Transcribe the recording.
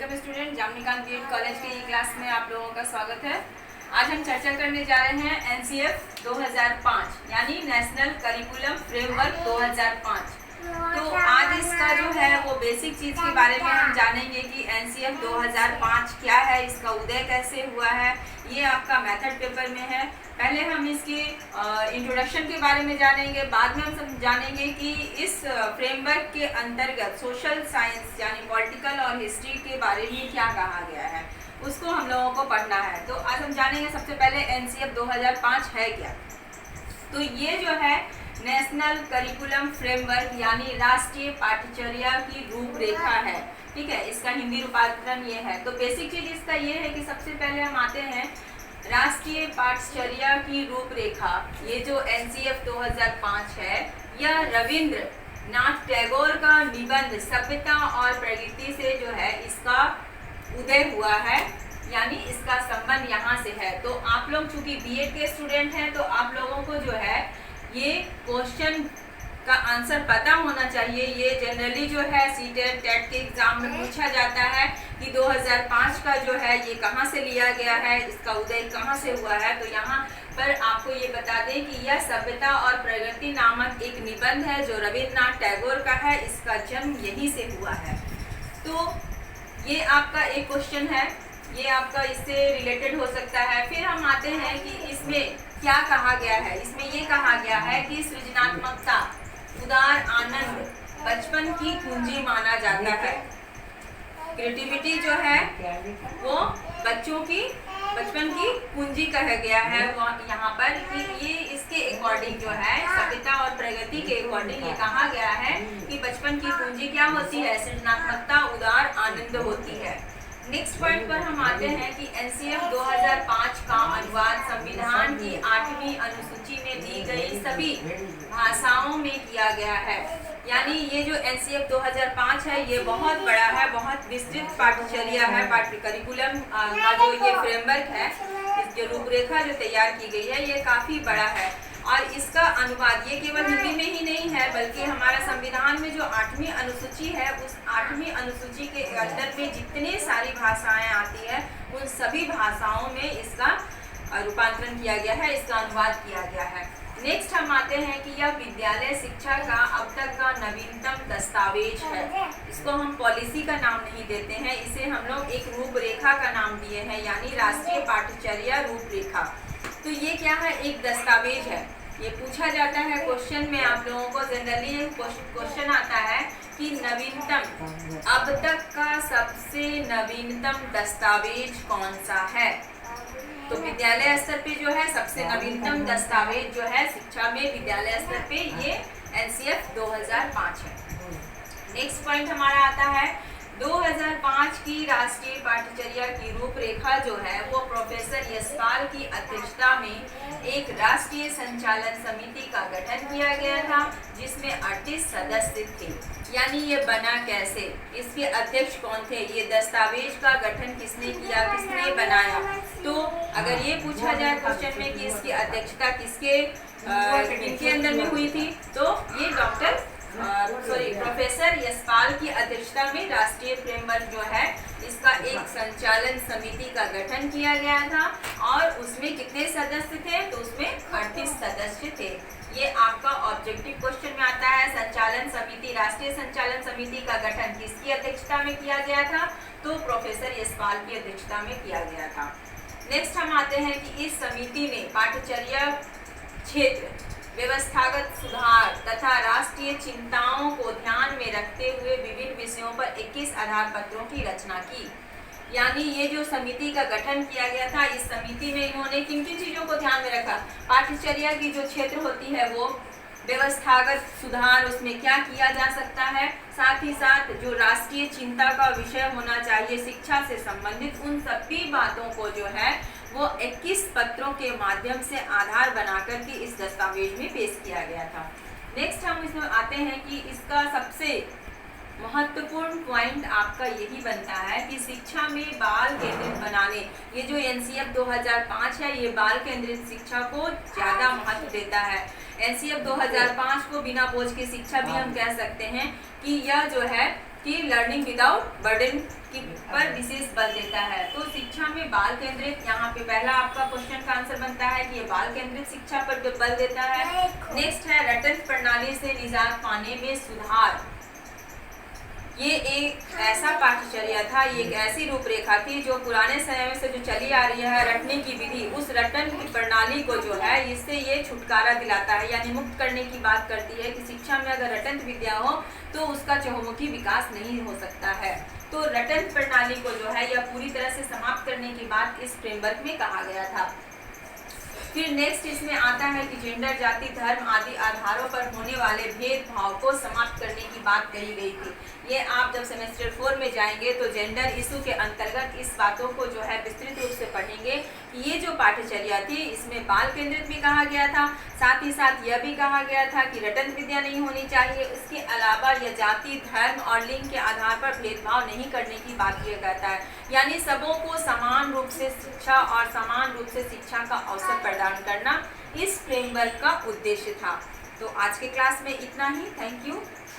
Welcome student, जामनीकांत BEd college के ई class में आप लोगों का स्वागत है। आज हम चर्चा करने जा रहे हैं एनसीएफ 2005 यानी नेशनल करिकुलम फ्रेमवर्क 2005। तो आज इसका जो है वो बेसिक चीज़ के बारे में हम जानेंगे कि एनसीएफ 2005 क्या है, इसका उदय कैसे हुआ है। ये आपका मेथड पेपर में है। पहले हम इसके इंट्रोडक्शन के बारे में जानेंगे, बाद में हम जानेंगे कि इस फ्रेमवर्क के अंतर्गत सोशल साइंस यानी पॉलिटिकल और हिस्ट्री के बारे में क्या कहा गया है, उसको हम लोगों को पढ़ना है। तो आज हम जानेंगे सबसे पहले एनसीएफ 2005 है क्या। तो ये जो है नेशनल करिकुलम फ्रेमवर्क यानी राष्ट्रीय पाठ्यचर्या की रूपरेखा है। ठीक है, इसका हिंदी रूपांतरण ये है। तो बेसिक चीज इसका ये है कि सबसे पहले हम आते हैं राष्ट्रीय पाठ्यचर्या की रूपरेखा। ये जो एनसीएफ 2005 है, यह रविंद्रनाथ टैगोर का निबंध सभ्यता और प्रगति से जो है इसका उदय हुआ है, यानी इसका संबंध यहाँ से है। तो आप लोग चूंकि बीएड के स्टूडेंट हैं तो आप लोगों को जो है ये क्वेश्चन का आंसर पता होना चाहिए। ये जनरली जो है सीटेट टेट के एग्जाम में पूछा जाता है कि 2005 का जो है ये कहाँ से लिया गया है, इसका उदय कहाँ से हुआ है। तो यहाँ पर आपको ये बता दें कि यह सभ्यता और प्रगति नामक एक निबंध है जो रविंद्रनाथ टैगोर का है। इसका जन्म यहीं से हुआ है। तो ये आपका एक क्वेश्चन है, ये आपका इससे रिलेटेड हो सकता है। फिर हम आते हैं कि इसमें क्या कहा गया है। इसमें ये कहा गया है कि सृजनात्मकता, उदार आनंद बचपन की कुंजी माना जाता है। क्रिएटिविटी जो है वो बचपन की कुंजी कहा गया है यहाँ पर कि ये इसके अकॉर्डिंग जो है सभ्यता और प्रगति के अकॉर्डिंग ये कहा गया है कि बचपन की कुंजी क्या होती है, सृजनात्मकता, उदार आनंद होती है। नेक्स्ट पॉइंट पर हम आते हैं कि एनसीएफ 2005 का अनुवाद संविधान की 8वीं अनुसूची में दी गई सभी भाषाओं में किया गया है। यानी ये जो एनसीएफ 2005 है ये बहुत बड़ा है, बहुत विस्तृत पाठ्यचर्या है। करिकुलम का जो ये फ्रेमवर्क है, इस जो रूपरेखा जो तैयार की गई है ये काफ़ी बड़ा है। और इसका अनुवाद ये केवल हिंदी में ही नहीं है बल्कि हमारा संविधान में जो 8वीं अनुसूची है उस 8वीं अनुसूची के अंदर में जितने सारी भाषाएं आती है उन सभी भाषाओं में इसका रूपांतरण किया गया है, इसका अनुवाद किया गया है। नेक्स्ट हम आते हैं कि यह विद्यालय शिक्षा का अब तक का नवीनतम दस्तावेज है। इसको हम पॉलिसी का नाम नहीं देते हैं, इसे हम लोग एक रूपरेखा का नाम दिए हैं, यानी राष्ट्रीय पाठ्यचर्या रूपरेखा। तो ये क्या है, एक दस्तावेज है। ये पूछा जाता है क्वेश्चन में, आप लोगों को जनरली क्वेश्चन आता है कि नवीनतम, अब तक का सबसे नवीनतम दस्तावेज कौन सा है। तो विद्यालय स्तर पे जो है सबसे नवीनतम दस्तावेज जो है शिक्षा में विद्यालय स्तर पे ये एनसीएफ 2005 है। नेक्स्ट पॉइंट हमारा आता है 2005 की राष्ट्रीय पाठ्यचर्या की रूपरेखा जो है वो प्रोफेसर यशपाल की अध्यक्षता में एक राष्ट्रीय संचालन समिति का गठन किया गया था जिसमें 38 सदस्य थे। यानी ये बना कैसे, इसके अध्यक्ष कौन थे, ये दस्तावेज का गठन किसने किया, किसने बनाया। तो अगर ये पूछा जाए क्वेश्चन में कि इसकी अध्यक्षता किनके अंदर में हुई थी, तो ये प्रोफेसर यशपाल की अध्यक्षता में राष्ट्रीय फ्रेमवर्क जो है इसका एक संचालन समिति का गठन किया गया था। और उसमें कितने सदस्य थे, तो उसमें 38 सदस्य थे। ये आपका ऑब्जेक्टिव क्वेश्चन में आता है। संचालन समिति, राष्ट्रीय संचालन समिति का गठन किसकी अध्यक्षता में किया गया था, तो प्रोफेसर यशपाल की अध्यक्षता में किया गया था। नेक्स्ट हम आते हैं कि इस समिति ने पाठ्यचर्या क्षेत्र, व्यवस्थागत सुधार तथा राष्ट्रीय चिंताओं को ध्यान में रखते हुए विभिन्न विषयों पर 21 आधार पत्रों की रचना की। यानी ये जो समिति का गठन किया गया था, इस समिति में इन्होंने किन किन चीजों को ध्यान में रखा, पाठ्यचर्या की जो क्षेत्र होती है वो व्यवस्थागत सुधार, उसमें क्या किया जा सकता है, साथ ही साथ जो राष्ट्रीय चिंता का विषय होना चाहिए शिक्षा से संबंधित, उन सभी बातों को जो है वो 21 पत्रों के माध्यम से आधार बनाकर के इस दस्तावेज में पेश किया गया था। नेक्स्ट हम इसमें आते हैं कि इसका सबसे महत्वपूर्ण पॉइंट आपका यही बनता है कि शिक्षा में बाल केंद्रित बनाने। ये जो एनसीएफ 2005 है ये बाल केंद्रित शिक्षा को ज़्यादा महत्व देता है। एनसीएफ 2005 को बिना बोझ की शिक्षा भी हम कह सकते हैं कि यह जो है कि लर्निंग विदाउट बर्डन की पर विशेष बल देता है। तो शिक्षा में बाल केंद्रित, यहाँ पे पहला आपका क्वेश्चन का आंसर बनता है कि ये बाल केंद्रित शिक्षा पर जो बल देता है। नेक्स्ट है रटन प्रणाली से निजात पाने में सुधार। ये एक ऐसा पाठ्यचर्या था, ये एक ऐसी रूपरेखा थी जो पुराने समय से जो चली आ रही है रटने की विधि, उस रटन की प्रणाली को जो है इससे ये छुटकारा दिलाता है, यानी मुक्त करने की बात करती है कि शिक्षा में अगर रटन विद्या हो तो उसका चहुमुखी विकास नहीं हो सकता है। तो रटन प्रणाली को जो है यह पूरी तरह से समाप्त करने की बात इस फ्रेमवर्क में कहा गया था। फिर नेक्स्ट इसमें आता है कि जेंडर, जाति, धर्म आदि आधारों पर होने वाले भेदभाव को समाप्त करने की बात कही गई थी। ये आप जब सेमेस्टर 4 में जाएंगे तो जेंडर इशू के अंतर्गत इस बातों को जो है विस्तृत रूप से पढ़ेंगे कि ये जो पाठ्यचर्या थी इसमें बाल केंद्रित भी कहा गया था, साथ ही साथ यह भी कहा गया था कि रटन विद्या नहीं होनी चाहिए। इसके अलावा यह जाति, धर्म और लिंग के आधार पर भेदभाव नहीं करने की बात किया जाता है, यानी सबों को समान रूप से शिक्षा और समान रूप से शिक्षा का अवसर प्रदान करना इस फ्रेमवर्क का उद्देश्य था। तो आज के क्लास में इतना ही। Thank you.